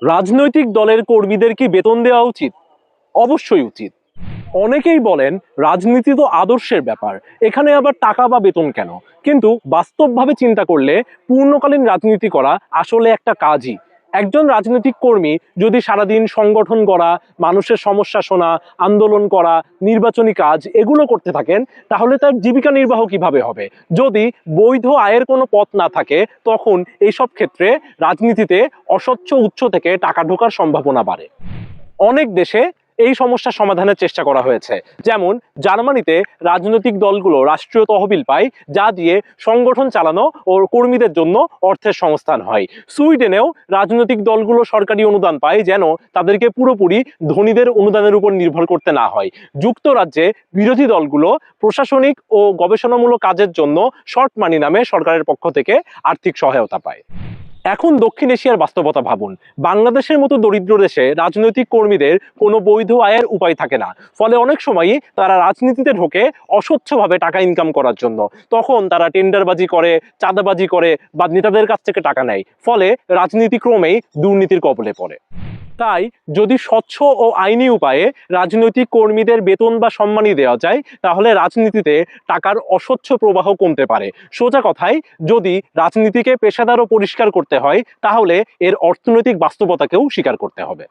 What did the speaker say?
রাজনৈতিক দলের কর্মীদের কি বেতন দেওয়া উচিত? অবশ্যই উচিত। অনেকেই বলেন রাজনীতি তো আদর্শের ব্যাপার, এখানে আবার টাকা বা বেতন কেন? কিন্তু বাস্তবভাবে চিন্তা করলে পূর্ণকালীন রাজনীতি করা আসলে একটা কাজই। একজন রাজনৈতিক কর্মী যদি সারাদিন সংগঠন করা, মানুষের সমস্যা শোনা, আন্দোলন করা, নির্বাচনী কাজ এগুলো করতে থাকেন, তাহলে তার জীবিকা নির্বাহ কিভাবে হবে? যদি বৈধ আয়ের কোনো পথ না থাকে, তখন এইসব ক্ষেত্রে রাজনীতিতে অস্বচ্ছ উৎস থেকে টাকা ঢোকার সম্ভাবনা বাড়ে। অনেক দেশে এই সমস্যার সমাধানের চেষ্টা করা হয়েছে। যেমন জার্মানিতে রাজনৈতিক দলগুলো রাষ্ট্রীয় তহবিল পায়, যা দিয়ে সংগঠন চালানো ও কর্মীদের জন্য অর্থের সংস্থান হয়। সুইডেনেও রাজনৈতিক দলগুলো সরকারি অনুদান পায়, যেন তাদেরকে পুরোপুরি ধনীদের অনুদানের উপর নির্ভর করতে না হয়। যুক্তরাজ্যে বিরোধী দলগুলো প্রশাসনিক ও গবেষণামূলক কাজের জন্য শর্ট মানি নামে সরকারের পক্ষ থেকে আর্থিক সহায়তা পায়। এখন দক্ষিণ এশিয়ার বাস্তবতা ভাবুন। বাংলাদেশের মতো দরিদ্র দেশে রাজনৈতিক কর্মীদের কোনো বৈধ আয়ের উপায় থাকে না। ফলে অনেক সময়ই তারা রাজনীতিতে ঢোকে অস্বচ্ছভাবে টাকা ইনকাম করার জন্য। তখন তারা টেন্ডারবাজি করে, চাঁদাবাজি করে বা নেতাদের কাছ থেকে টাকা নেয়। ফলে রাজনীতি ক্রমেই দুর্নীতির কবলে পড়ে। তাই যদি স্বচ্ছ ও আইনি উপায়ে রাজনৈতিক কর্মীদের বেতন বা সম্মানী দেওয়া যায়, তাহলে রাজনীতিতে টাকার অস্বচ্ছ প্রবাহ কমতে পারে। সোজা কথায়, যদি রাজনীতিকে পেশাদার ও পরিষ্কার করতে হয়, তাহলে এর অর্থনৈতিক বাস্তবতাকেও স্বীকার করতে হবে।